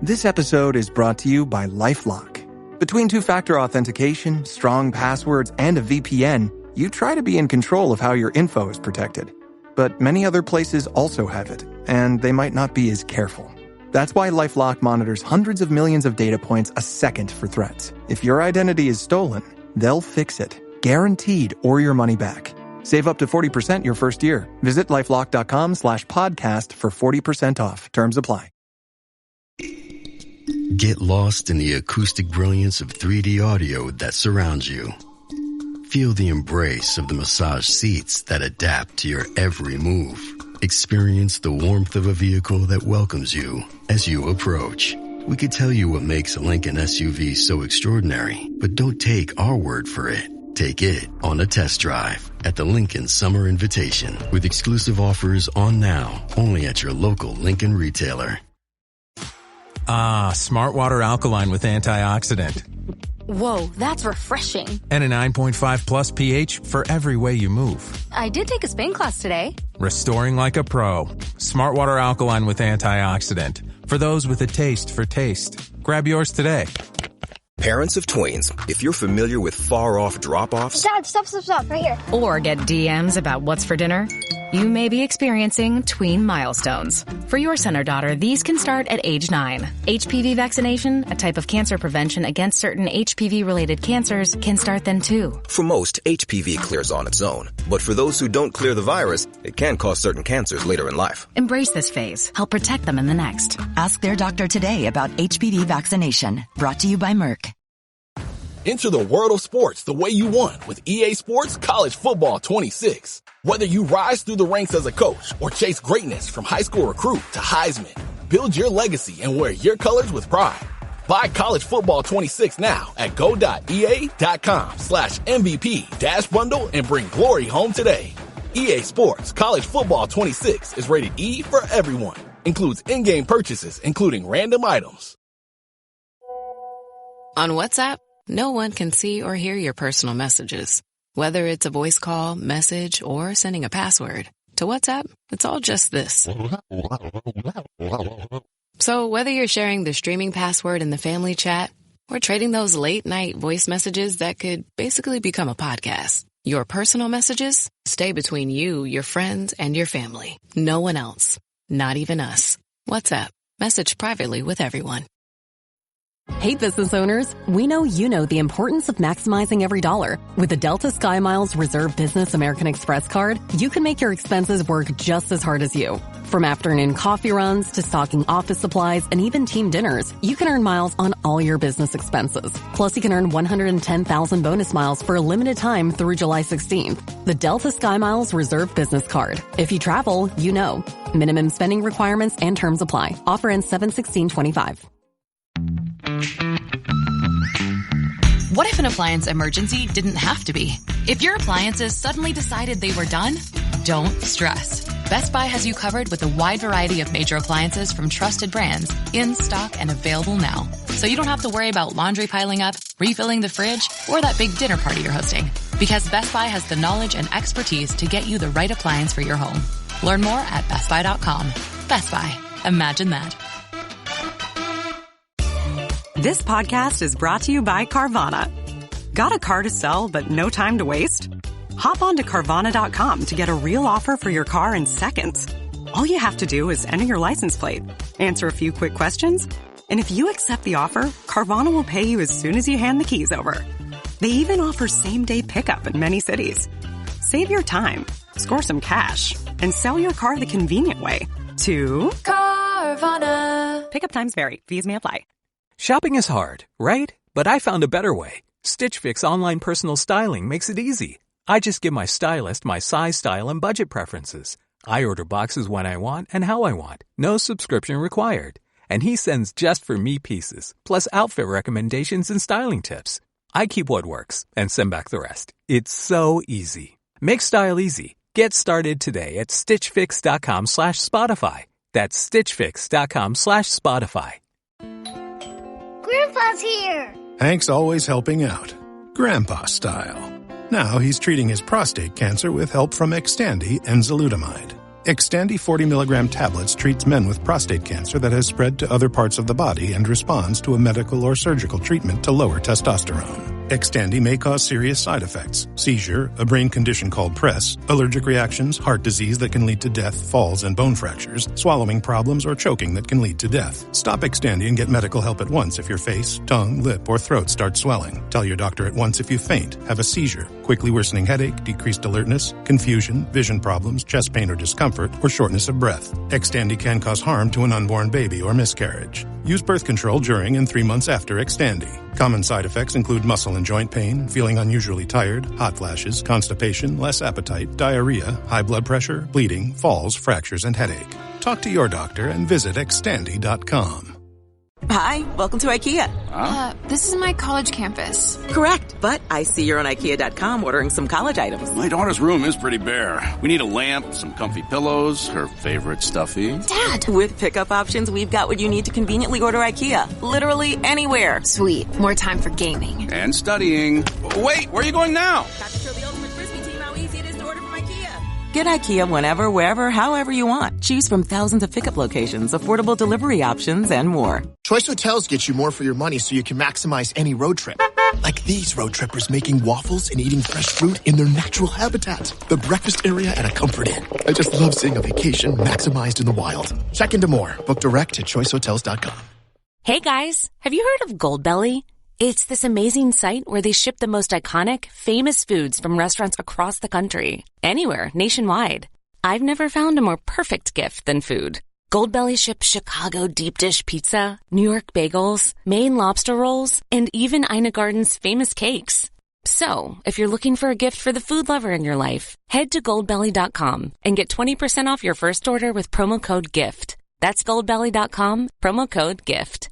This episode is brought to you by LifeLock. Between two-factor authentication, strong passwords, and a VPN, you try to be in control of how your info is protected. But many other places also have it, and they might not be as careful. That's why LifeLock monitors hundreds of millions of data points a second for threats. If your identity is stolen, they'll fix it, guaranteed, or your money back. Save up to 40% your first year. Visit LifeLock.com/podcast for 40% off. Terms apply. Get lost in the acoustic brilliance of 3D audio that surrounds you. Feel the embrace of the massage seats that adapt to your every move. Experience the warmth of a vehicle that welcomes you as you approach. We could tell you what makes a Lincoln SUV so extraordinary, but don't take our word for it. Take it on a test drive at the Lincoln Summer Invitation with exclusive offers on now, only at your local Lincoln retailer. Smart Water Alkaline with antioxidant. Whoa, that's refreshing. And a 9.5 plus pH for every way you move. I did take a Spain class today. Restoring like a pro. Smart Water Alkaline with antioxidant. For those with a taste for taste. Grab yours today. Parents of tweens, if you're familiar with far-off drop-offs... Dad, stop, right here. Or get DMs about what's for dinner, you may be experiencing tween milestones. For your son or daughter, these can start at age 9. HPV vaccination, a type of cancer prevention against certain HPV-related cancers, can start then too. For most, HPV clears on its own. But for those who don't clear the virus, it can cause certain cancers later in life. Embrace this phase. Help protect them in the next. Ask their doctor today about HPV vaccination. Brought to you by Merck. Enter the world of sports the way you want with EA Sports College Football 26. Whether you rise through the ranks as a coach or chase greatness from high school recruit to Heisman, build your legacy and wear your colors with pride. Buy College Football 26 now at go.ea.com/MVP-bundle and bring glory home today. EA Sports College Football 26 is rated E for everyone. Includes in-game purchases, including random items. On WhatsApp, no one can see or hear your personal messages. Whether it's a voice call, message, or sending a password. To WhatsApp, it's all just this. So whether you're sharing the streaming password in the family chat or trading those late-night voice messages that could basically become a podcast, your personal messages stay between you, your friends, and your family. No one else. Not even us. WhatsApp. Message privately with everyone. Hey business owners, we know you know the importance of maximizing every dollar. With the Delta SkyMiles Reserve Business American Express card, you can make your expenses work just as hard as you. From afternoon coffee runs to stocking office supplies and even team dinners, you can earn miles on all your business expenses. Plus, you can earn 110,000 bonus miles for a limited time through July 16th. The Delta SkyMiles Reserve Business Card. If you travel, you know. Minimum spending requirements and terms apply. Offer ends 7/16/25. What if an appliance emergency didn't have to be? If your appliances suddenly decided they were done, don't stress. Best Buy has you covered with a wide variety of major appliances from trusted brands, in stock and available now. So you don't have to worry about laundry piling up, refilling the fridge, or that big dinner party you're hosting. Because Best Buy has the knowledge and expertise to get you the right appliance for your home. Learn more at bestbuy.com. Best Buy. Imagine that. This podcast is brought to you by Carvana. Got a car to sell but no time to waste? Hop on to Carvana.com to get a real offer for your car in seconds. All you have to do is enter your license plate, answer a few quick questions, and if you accept the offer, Carvana will pay you as soon as you hand the keys over. They even offer same-day pickup in many cities. Save your time, score some cash, and sell your car the convenient way to Carvana. Pickup times vary. Fees may apply. Shopping is hard, right? But I found a better way. Stitch Fix online personal styling makes it easy. I just give my stylist my size, style, and budget preferences. I order boxes when I want and how I want. No subscription required. And he sends just for me pieces, plus outfit recommendations and styling tips. I keep what works and send back the rest. It's so easy. Make style easy. Get started today at stitchfix.com/Spotify. That's stitchfix.com/Spotify. Grandpa's here! Hank's always helping out. Grandpa style. Now he's treating his prostate cancer with help from Xtandi enzalutamide. Xtandi 40 milligram tablets treats men with prostate cancer that has spread to other parts of the body and responds to a medical or surgical treatment to lower testosterone. Xtandi may cause serious side effects: seizure, a brain condition called PRESS, allergic reactions, heart disease that can lead to death, falls and bone fractures, swallowing problems, or choking that can lead to death. Stop Xtandi and get medical help at once if your face, tongue, lip, or throat start swelling. Tell your doctor at once if you faint, have a seizure, quickly worsening headache, decreased alertness, confusion, vision problems, chest pain or discomfort, or shortness of breath. Xtandi can cause harm to an unborn baby or miscarriage. Use birth control during and 3 months after Xtandi. Common side effects include muscle and joint pain, feeling unusually tired, hot flashes, constipation, less appetite, diarrhea, high blood pressure, bleeding, falls, fractures, and headache. Talk to your doctor and visit Xtandi.com. Hi, welcome to IKEA. This is my college campus. Correct, but I see you're on IKEA.com ordering some college items. My daughter's room is pretty bare. We need a lamp, some comfy pillows, her favorite stuffy. Dad! With pickup options, we've got what you need to conveniently order IKEA. Literally anywhere. Sweet. More time for gaming. And studying. Wait, where are you going now? Got to show the ultimate Frisbee team how easy it is to order from IKEA. Get IKEA whenever, wherever, however you want. Choose from thousands of pickup locations, affordable delivery options, and more. Choice Hotels gets you more for your money so you can maximize any road trip. Like these road trippers making waffles and eating fresh fruit in their natural habitat. The breakfast area at a Comfort Inn. I just love seeing a vacation maximized in the wild. Check into more. Book direct at choicehotels.com. Hey guys, have you heard of Goldbelly? It's this amazing site where they ship the most iconic, famous foods from restaurants across the country. Anywhere, nationwide. I've never found a more perfect gift than food. Goldbelly ships Chicago deep dish pizza, New York bagels, Maine lobster rolls, and even Ina Garden's famous cakes. So, if you're looking for a gift for the food lover in your life, head to goldbelly.com and get 20% off your first order with promo code GIFT. That's goldbelly.com, promo code GIFT.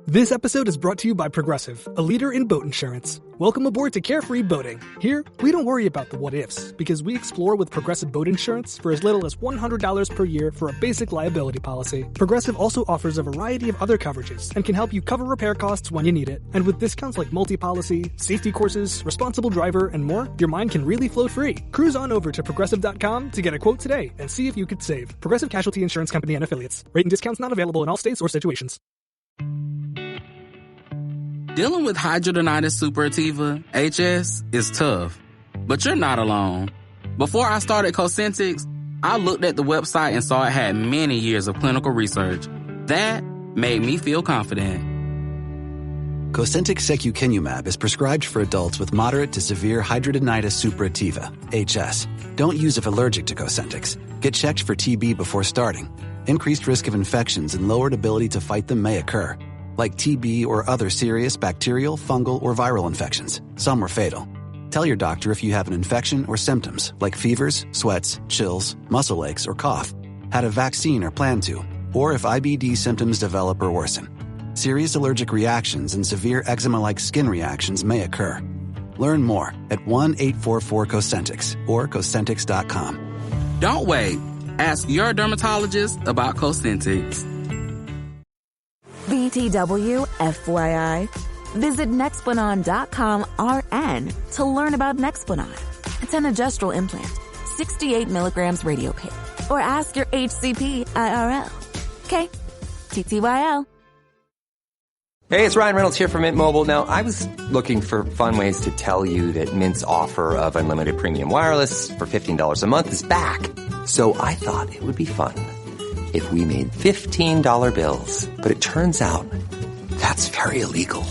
This episode is brought to you by Progressive, a leader in boat insurance. Welcome aboard to Carefree Boating. Here, we don't worry about the what-ifs, because we explore with Progressive Boat Insurance for as little as $100 per year for a basic liability policy. Progressive also offers a variety of other coverages and can help you cover repair costs when you need it. And with discounts like multi-policy, safety courses, responsible driver, and more, your mind can really float free. Cruise on over to Progressive.com to get a quote today and see if you could save. Progressive Casualty Insurance Company and Affiliates. Rate and discounts not available in all states or situations. Dealing with hidradenitis suppurativa, HS, is tough. But you're not alone. Before I started Cosentyx, I looked at the website and saw it had many years of clinical research. That made me feel confident. Cosentyx secukinumab is prescribed for adults with moderate to severe hidradenitis suppurativa, HS. Don't use if allergic to Cosentyx. Get checked for TB before starting. Increased risk of infections and lowered ability to fight them may occur, like TB or other serious bacterial, fungal, or viral infections. Some are fatal. Tell your doctor if you have an infection or symptoms like fevers, sweats, chills, muscle aches, or cough, had a vaccine or plan to, or if IBD symptoms develop or worsen. Serious allergic reactions and severe eczema-like skin reactions may occur. Learn more at 1-844-COSENTYX or Cosentyx.com. Don't wait. Ask your dermatologist about Cosentyx. BTW, FYI. Visit Nexplanon.com RN to learn about Nexplanon. It's an adjustable implant, 68 milligrams radiopaque. Or ask your HCP IRL. Okay, TTYL. Hey, it's Ryan Reynolds here from Mint Mobile. Now, I was looking for fun ways to tell you that Mint's offer of unlimited premium wireless for $15 a month is back. So I thought it would be fun if we made $15 bills. But it turns out that's very illegal.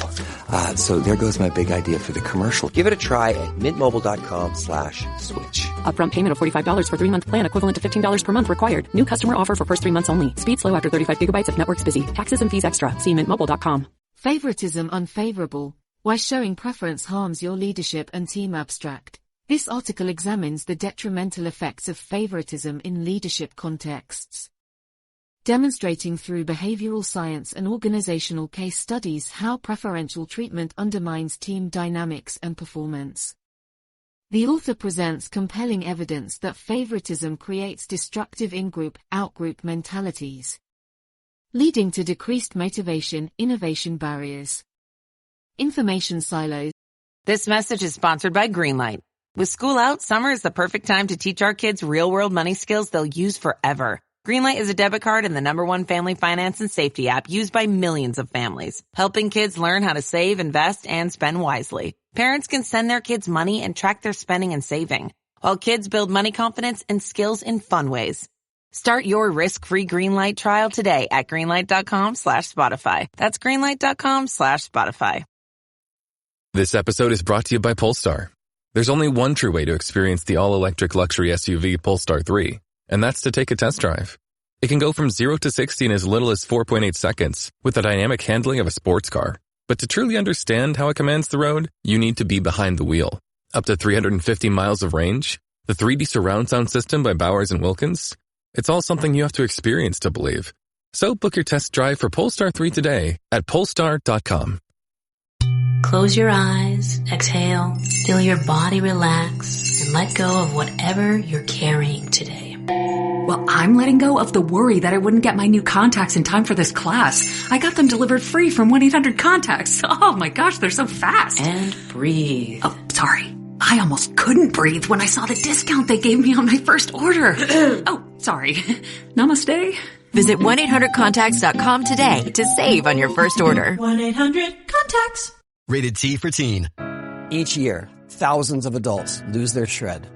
So there goes my big idea for the commercial. Give it a try at mintmobile.com/switch. Upfront payment of $45 for 3-month plan equivalent to $15 per month required. New customer offer for first 3 months only. Speed slow after 35 gigabytes if network's busy. Taxes and fees extra. See mintmobile.com. Favoritism unfavorable. Why showing preference harms your leadership and team abstract. This article examines the detrimental effects of favoritism in leadership contexts, demonstrating through behavioral science and organizational case studies how preferential treatment undermines team dynamics and performance. The author presents compelling evidence that favoritism creates destructive ingroup, outgroup mentalities, leading to decreased motivation, innovation barriers, information silos. This message is sponsored by Greenlight. With school out, summer is the perfect time to teach our kids real-world money skills they'll use forever. Greenlight is a debit card and the #1 family finance and safety app used by millions of families, helping kids learn how to save, invest, and spend wisely. Parents can send their kids money and track their spending and saving, while kids build money confidence and skills in fun ways. Start your risk-free Greenlight trial today at greenlight.com/Spotify. That's greenlight.com/Spotify. This episode is brought to you by Polestar. There's only one true way to experience the all-electric luxury SUV Polestar 3, and that's to take a test drive. It can go from 0 to 60 in as little as 4.8 seconds with the dynamic handling of a sports car. But to truly understand how it commands the road, you need to be behind the wheel. Up to 350 miles of range, the 3D surround sound system by Bowers & Wilkins. It's all something you have to experience to believe. So book your test drive for Polestar 3 today at polestar.com. Close your eyes, exhale, feel your body relax, and let go of whatever you're carrying today. Well, I'm letting go of the worry that I wouldn't get my new contacts in time for this class. I got them delivered free from 1-800-CONTACTS. Oh my gosh, they're so fast. And breathe. Oh, sorry. I almost couldn't breathe when I saw the discount they gave me on my first order. Oh, sorry. Namaste. Visit 1-800-CONTACTS.com today to save on your first order. 1-800-CONTACTS. Rated T for teen. Each year, thousands of adults lose their shred.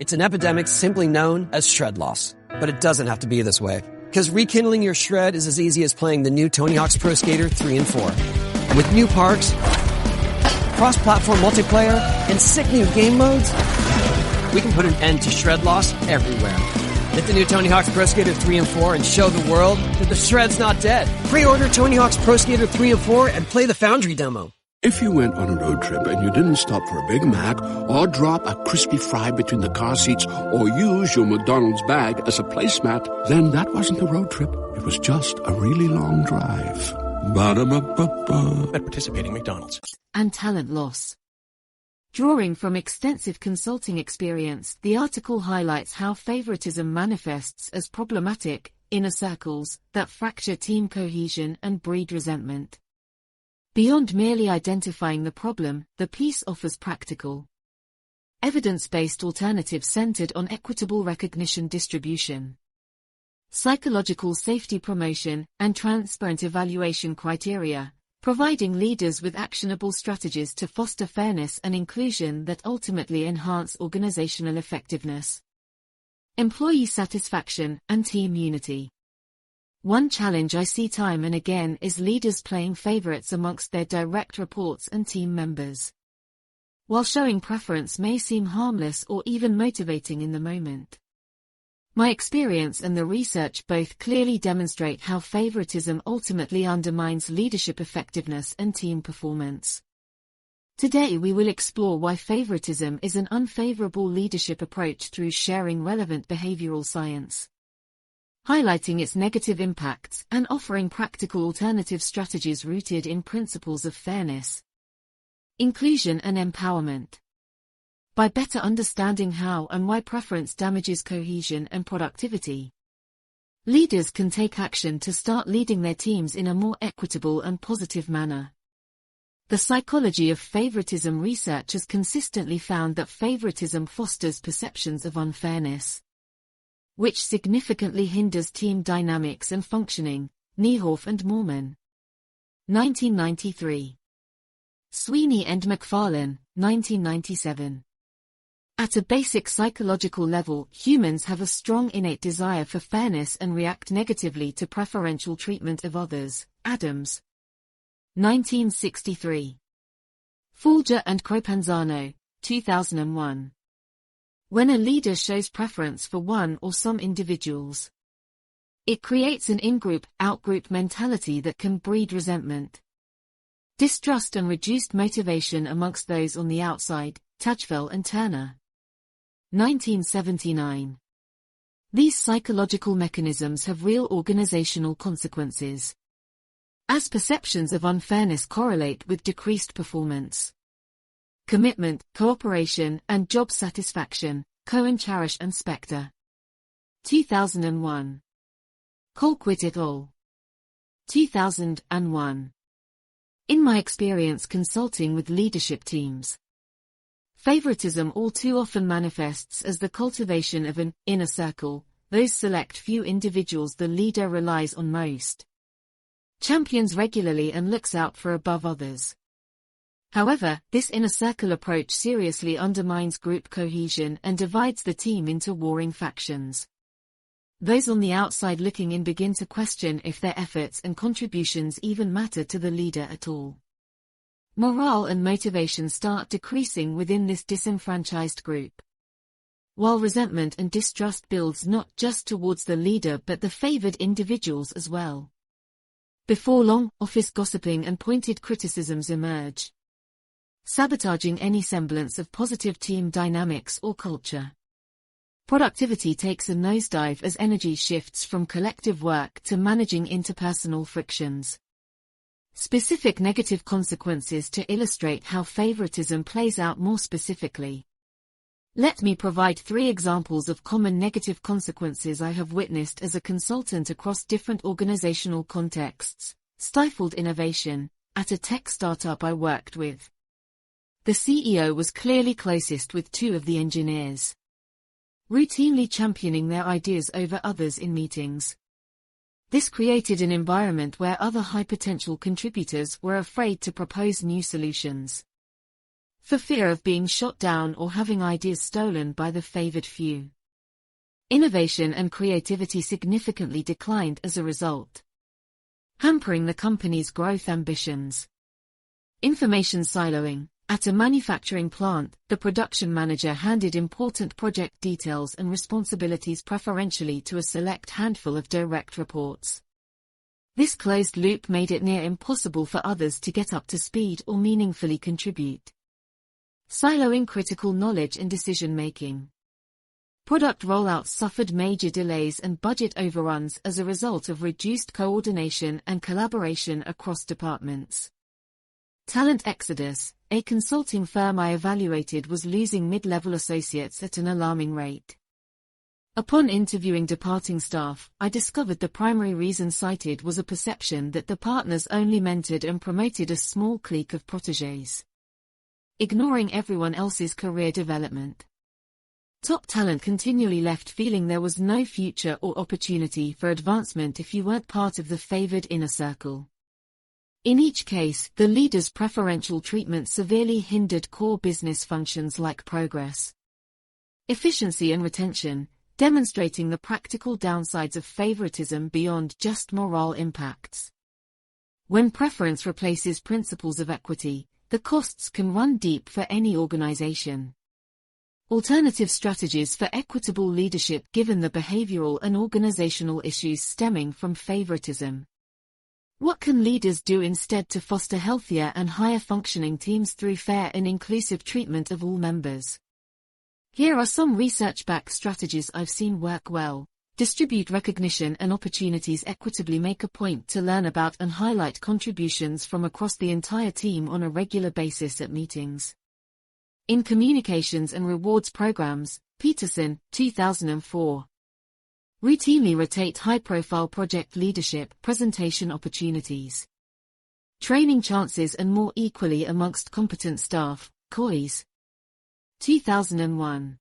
It's an epidemic simply known as shred loss. But it doesn't have to be this way. Because rekindling your shred is as easy as playing the new Tony Hawk's Pro Skater 3 and 4. And with new parks, cross-platform multiplayer, and sick new game modes, we can put an end to shred loss everywhere. Get the new Tony Hawk's Pro Skater 3 and 4 and show the world that the shred's not dead. Pre-order Tony Hawk's Pro Skater 3 and 4 and play the Foundry demo. If you went on a road trip and you didn't stop for a Big Mac or drop a crispy fry between the car seats or use your McDonald's bag as a placemat, then that wasn't a road trip. It was just a really long drive. Ba-da-ba-ba-ba. At participating McDonald's. And talent loss. Drawing from extensive consulting experience, the article highlights how favoritism manifests as problematic, inner circles, that fracture team cohesion and breed resentment. Beyond merely identifying the problem, the piece offers practical, evidence-based alternatives centered on equitable recognition distribution, psychological safety promotion, and transparent evaluation criteria, providing leaders with actionable strategies to foster fairness and inclusion that ultimately enhance organizational effectiveness, employee satisfaction, and team unity. One challenge I see time and again is leaders playing favorites amongst their direct reports and team members. While showing preference may seem harmless or even motivating in the moment, my experience and the research both clearly demonstrate how favoritism ultimately undermines leadership effectiveness and team performance. Today we will explore why favoritism is an unfavorable leadership approach through sharing relevant behavioral science, highlighting its negative impacts and offering practical alternative strategies rooted in principles of fairness, inclusion and empowerment. By better understanding how and why preference damages cohesion and productivity, leaders can take action to start leading their teams in a more equitable and positive manner. The psychology of favoritism research has consistently found that favoritism fosters perceptions of unfairness, which significantly hinders team dynamics and functioning. Niehoff and Moorman. 1993. Sweeney and McFarlane, 1997. At a basic psychological level, humans have a strong innate desire for fairness and react negatively to preferential treatment of others. Adams. 1963. Folger and Cropanzano, 2001. When a leader shows preference for one or some individuals, it creates an ingroup, outgroup mentality that can breed resentment, distrust and reduced motivation amongst those on the outside. Tajfel and Turner. 1979. These psychological mechanisms have real organizational consequences, as perceptions of unfairness correlate with decreased performance, commitment, cooperation, and job satisfaction. Cohen, Charish and Spector. 2001. Colquitt et al. 2001. In my experience consulting with leadership teams, Favoritism all too often manifests as the cultivation of an inner circle, those select few individuals the leader relies on most. Champions regularly and looks out for above others. However, this inner circle approach seriously undermines group cohesion and divides the team into warring factions. Those on the outside looking in begin to question if their efforts and contributions even matter to the leader at all. Morale and motivation start decreasing within this disenfranchised group. While resentment and distrust builds not just towards the leader but the favored individuals as well. Before long, office gossiping and pointed criticisms emerge, sabotaging any semblance of positive team dynamics or culture. Productivity takes a nosedive as energy shifts from collective work to managing interpersonal frictions. Specific negative consequences to illustrate how favoritism plays out more specifically. Let me provide 3 examples of common negative consequences I have witnessed as a consultant across different organizational contexts. Stifled innovation. At a tech startup I worked with, the CEO was clearly closest with 2 of the engineers, routinely championing their ideas over others in meetings. This created an environment where other high-potential contributors were afraid to propose new solutions, for fear of being shot down or having ideas stolen by the favored few. Innovation and creativity significantly declined as a result, hampering the company's growth ambitions. Information siloing. At a manufacturing plant, the production manager handed important project details and responsibilities preferentially to a select handful of direct reports. This closed loop made it near impossible for others to get up to speed or meaningfully contribute. Siloing critical knowledge and decision-making. Product rollouts suffered major delays and budget overruns as a result of reduced coordination and collaboration across departments. Talent exodus. A consulting firm I evaluated was losing mid-level associates at an alarming rate. Upon interviewing departing staff, I discovered the primary reason cited was a perception that the partners only mentored and promoted a small clique of protégés, ignoring everyone else's career development. Top talent continually left feeling there was no future or opportunity for advancement if you weren't part of the favored inner circle. In each case, the leader's preferential treatment severely hindered core business functions like progress, efficiency and retention, demonstrating the practical downsides of favoritism beyond just moral impacts. When preference replaces principles of equity, the costs can run deep for any organization. Alternative strategies for equitable leadership given the behavioral and organizational issues stemming from favoritism. What can leaders do instead to foster healthier and higher functioning teams through fair and inclusive treatment of all members? Here are some research-backed strategies I've seen work well. Distribute recognition and opportunities equitably. Make a point to learn about and highlight contributions from across the entire team on a regular basis at meetings. In communications and rewards programs, Peterson, 2004. Routinely rotate high-profile project leadership, presentation opportunities, training chances and more equally amongst competent staff, COIS. 2001.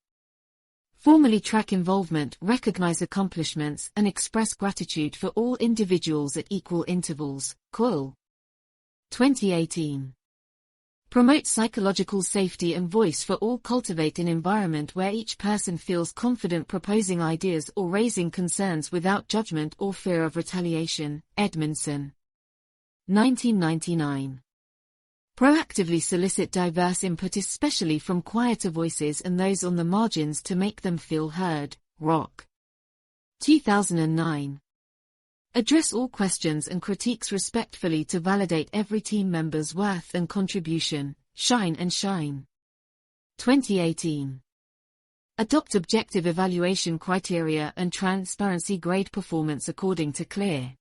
Formally track involvement, recognize accomplishments, and express gratitude for all individuals at equal intervals, COIL. 2018. Promote psychological safety and voice for all. Cultivate an environment where each person feels confident proposing ideas or raising concerns without judgment or fear of retaliation. Edmondson. 1999. Proactively solicit diverse input, especially from quieter voices and those on the margins, to make them feel heard. Rock. 2009. Address all questions and critiques respectfully to validate every team member's worth and contribution. Shine and shine. 2018. Adopt objective evaluation criteria and transparency. Grade performance according to clear,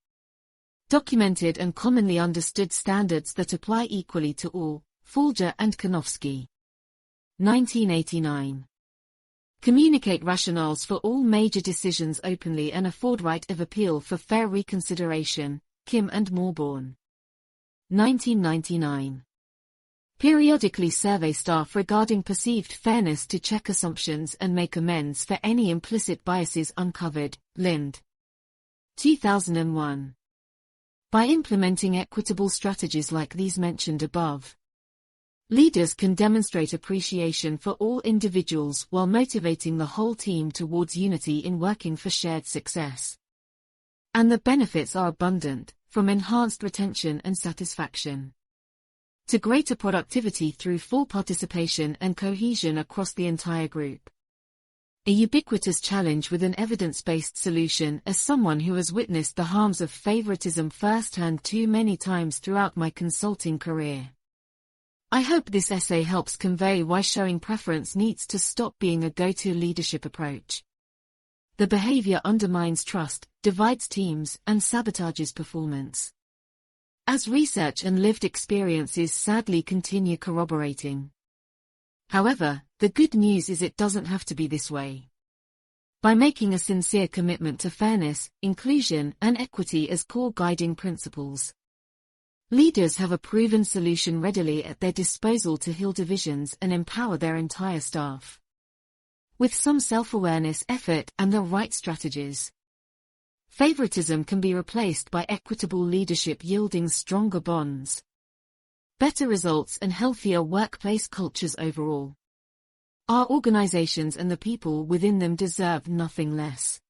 documented and commonly understood standards that apply equally to all. Folger and Konofsky. 1989. Communicate rationales for all major decisions openly and afford right of appeal for fair reconsideration. Kim and Morborn. 1999. Periodically survey staff regarding perceived fairness to check assumptions and make amends for any implicit biases uncovered. Lind. 2001. By implementing equitable strategies like these mentioned above, leaders can demonstrate appreciation for all individuals while motivating the whole team towards unity in working for shared success. And the benefits are abundant, from enhanced retention and satisfaction to greater productivity through full participation and cohesion across the entire group. A ubiquitous challenge with an evidence-based solution as someone who has witnessed the harms of favoritism firsthand too many times throughout my consulting career. I hope this essay helps convey why showing preference needs to stop being a go-to leadership approach. The behavior undermines trust, divides teams, and sabotages performance, as research and lived experiences sadly continue corroborating. However, the good news is it doesn't have to be this way. By making a sincere commitment to fairness, inclusion, and equity as core guiding principles, leaders have a proven solution readily at their disposal to heal divisions and empower their entire staff. With some self-awareness, effort, and the right strategies, favoritism can be replaced by equitable leadership yielding stronger bonds, better results, and healthier workplace cultures overall. Our organizations and the people within them deserve nothing less.